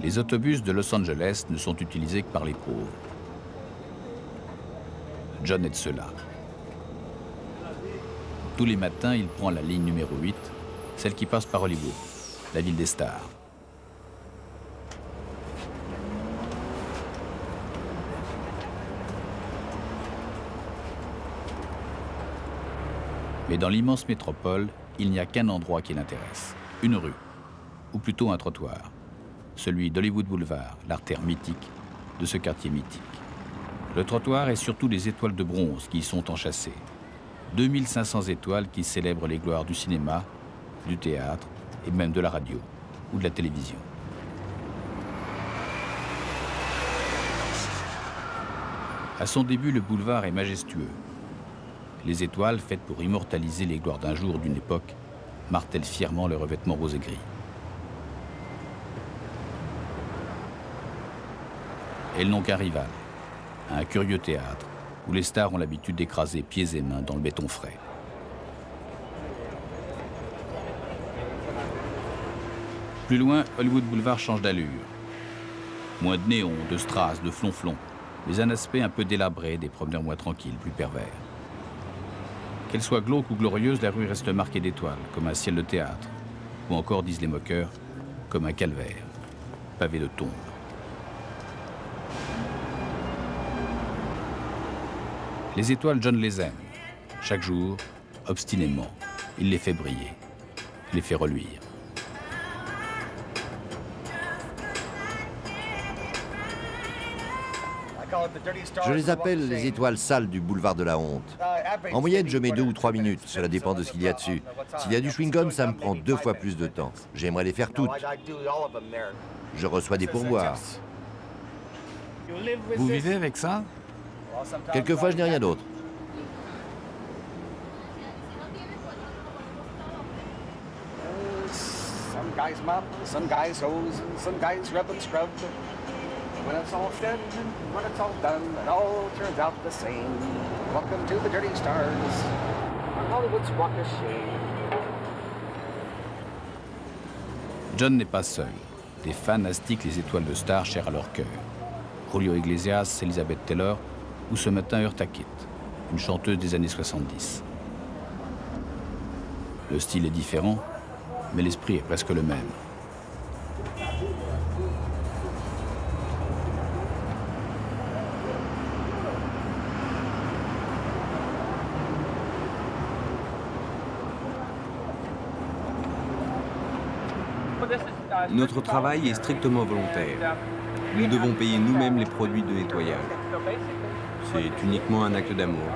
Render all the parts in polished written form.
Les autobus de Los Angeles ne sont utilisés que par les pauvres. John est de ceux-là. Tous les matins, il prend la ligne numéro 8, celle qui passe par Hollywood, la ville des stars. Mais dans l'immense métropole, il n'y a qu'un endroit qui l'intéresse, une rue, ou plutôt un trottoir, celui d'Hollywood Boulevard, l'artère mythique de ce quartier mythique. Le trottoir est surtout des étoiles de bronze qui y sont enchâssées. 2500 étoiles qui célèbrent les gloires du cinéma, du théâtre et même de la radio ou de la télévision. À son début, le boulevard est majestueux. Les étoiles, faites pour immortaliser les gloires d'un jour, d'une époque, martèlent fièrement le revêtement rose et gris. Elles n'ont qu'un rival, un curieux théâtre, où les stars ont l'habitude d'écraser pieds et mains dans le béton frais. Plus loin, Hollywood Boulevard change d'allure. Moins de néons, de strass, de flonflons, mais un aspect un peu délabré des promeneurs moins tranquilles, plus pervers. Qu'elle soit glauque ou glorieuse, la rue reste marquée d'étoiles, comme un ciel de théâtre, ou encore, disent les moqueurs, comme un calvaire, pavé de tombes. Les étoiles, John les aime. Chaque jour, obstinément, il les fait briller, les fait reluire. Je les appelle les étoiles sales du boulevard de la honte. En moyenne, je mets 2 ou 3 minutes, cela dépend de ce qu'il y a dessus. S'il y a du chewing-gum, ça me prend 2 fois plus de temps. J'aimerais les faire toutes. Je reçois des pourboires. Vous vivez avec ça? Quelquefois, je n'ai rien d'autre. Some guys mop, some guys hose, and some guys rub and scrub. When it's all said and when it's all done, it all turns out the same. Welcome to the Dirty Stars on Hollywood's Walk of Shame. John n'est pas seul. Des fans astiquent les étoiles de stars chères à leur cœur. Julio Iglesias, Elizabeth Taylor, ou ce matin Eartha Kitt, une chanteuse des années 70. Le style est différent, mais l'esprit est presque le même. Notre travail est strictement volontaire. Nous devons payer nous-mêmes les produits de nettoyage. C'est uniquement un acte d'amour.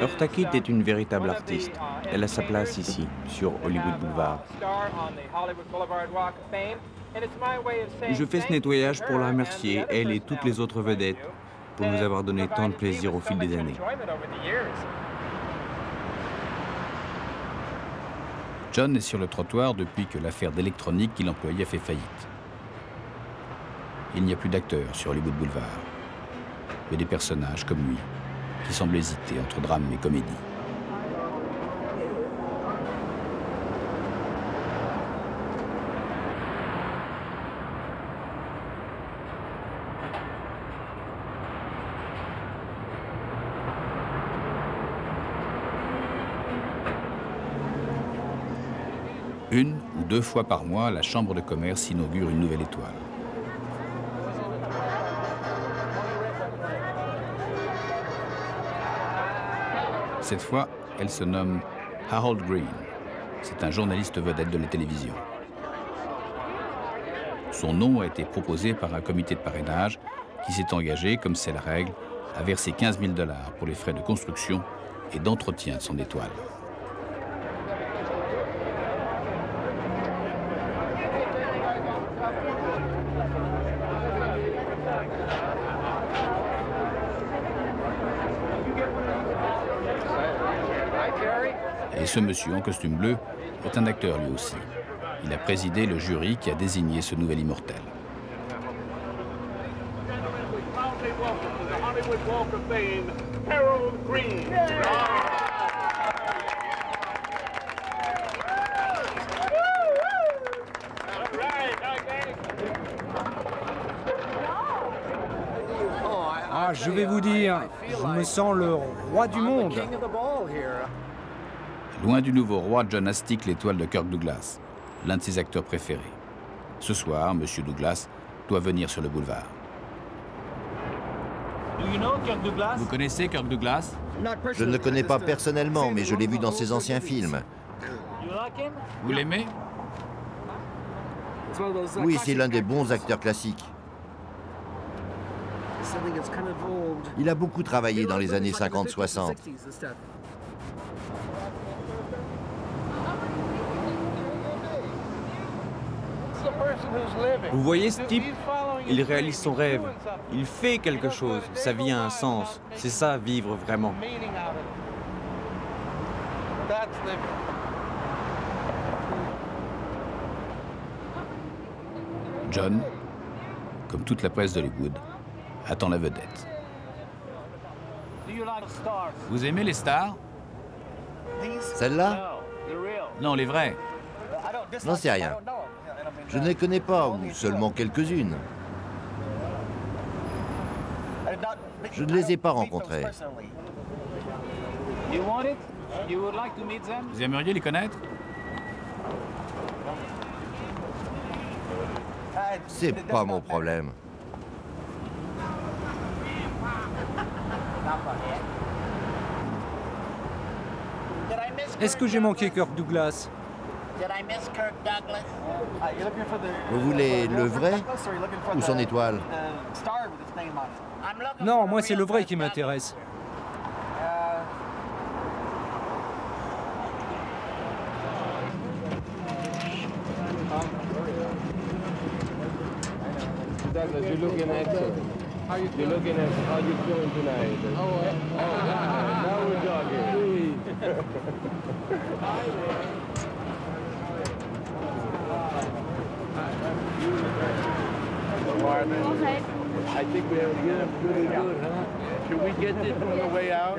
Eartha Kitt est une véritable artiste. Elle a sa place ici, sur Hollywood Boulevard. Je fais ce nettoyage pour la remercier, elle et toutes les autres vedettes, pour nous avoir donné tant de plaisir au fil des années. John est sur le trottoir depuis que l'affaire d'électronique qu'il employait a fait faillite. Il n'y a plus d'acteurs sur Hollywood Boulevard, mais des personnages comme lui, qui semblent hésiter entre drame et comédie. Une ou 2 fois par mois, la Chambre de commerce inaugure une nouvelle étoile. Cette fois, elle se nomme Harold Green. C'est un journaliste vedette de la télévision. Son nom a été proposé par un comité de parrainage qui s'est engagé, comme c'est la règle, à verser 15 000 $ pour les frais de construction et d'entretien de son étoile. Et ce monsieur en costume bleu est un acteur lui aussi. Il a présidé le jury qui a désigné ce nouvel immortel. Ah, je vais vous dire, je me sens le roi du monde. Loin du nouveau roi, John astique l'étoile de Kirk Douglas, l'un de ses acteurs préférés. Ce soir, M. Douglas doit venir sur le boulevard. Vous connaissez Kirk Douglas? Je ne le connais pas personnellement, mais je l'ai vu dans ses anciens films. Vous l'aimez? Oui, c'est l'un des bons acteurs classiques. Il a beaucoup travaillé dans les années 50-60. Vous voyez ce type? Il réalise son rêve. Il fait quelque chose. Sa vie a un sens. C'est ça, vivre vraiment. John, comme toute la presse d'Hollywood, attend la vedette. Vous aimez les stars? Celle-là? Non, les vrais. N'en sais rien. Je ne les connais pas, ou seulement quelques-unes. Je ne les ai pas rencontrés. Vous aimeriez les connaître? C'est pas mon problème. Est-ce que j'ai manqué Kirk Douglas? Vous voulez le vrai ou son étoile? Non, moi c'est le vrai qui m'intéresse. Douglas, you're looking excellent. You're looking excellent. How you feeling tonight? Now we're talking. Okay. I think we have to get him pretty good, huh? Should we get this on the way out?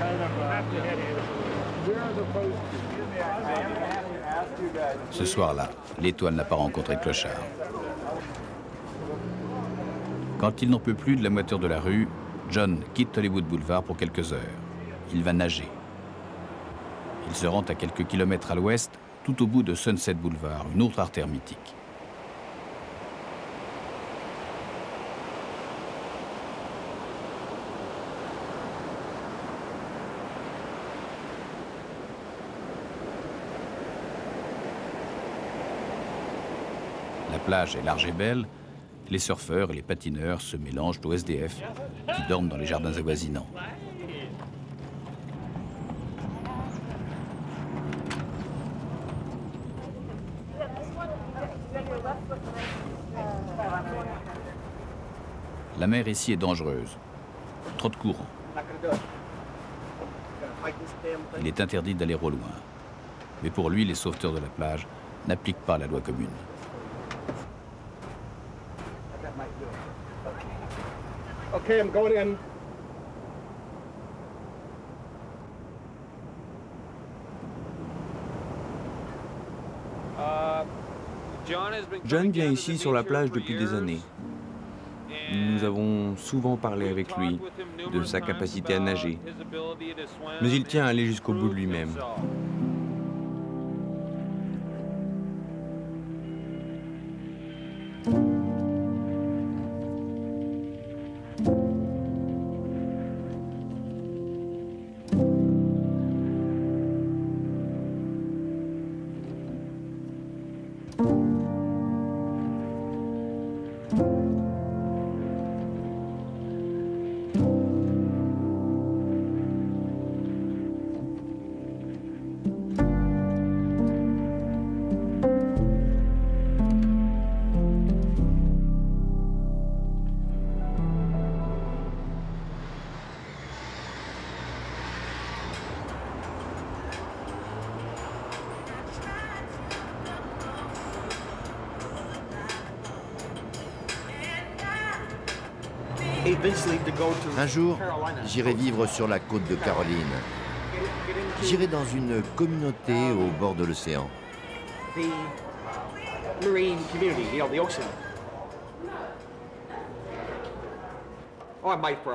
Kind of, where are the posts? Ce soir-là, l'étoile n'a pas rencontré Clochard. Quand il n'en peut plus de la moiteur de la rue, John quitte Hollywood Boulevard pour quelques heures. Il va nager. Il se rend à quelques kilomètres à l'ouest, tout au bout de Sunset Boulevard, une autre artère mythique. La plage est large et belle. Les surfeurs et les patineurs se mélangent aux SDF qui dorment dans les jardins avoisinants. La mer ici est dangereuse. Trop de courant. Il est interdit d'aller au loin. Mais pour lui, les sauveteurs de la plage n'appliquent pas la loi commune. Okay, I'm going in. John vient ici sur la plage depuis des années. Nous avons souvent parlé avec lui de sa capacité à nager, mais il tient à aller jusqu'au bout de lui-même. Un jour, j'irai vivre sur la côte de Caroline. J'irai dans une communauté au bord de l'océan.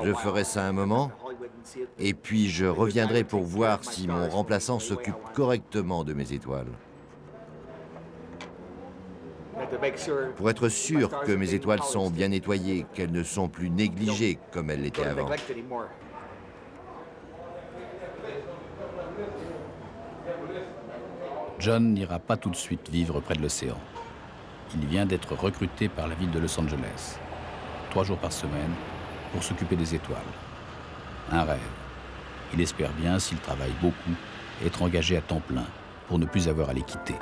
Je ferai ça un moment, et puis je reviendrai pour voir si mon remplaçant s'occupe correctement de mes étoiles. Pour être sûr que mes étoiles sont bien nettoyées, qu'elles ne sont plus négligées comme elles l'étaient avant. John n'ira pas tout de suite vivre près de l'océan. Il vient d'être recruté par la ville de Los Angeles, 3 jours par semaine, pour s'occuper des étoiles. Un rêve. Il espère bien, s'il travaille beaucoup, être engagé à temps plein pour ne plus avoir à les quitter.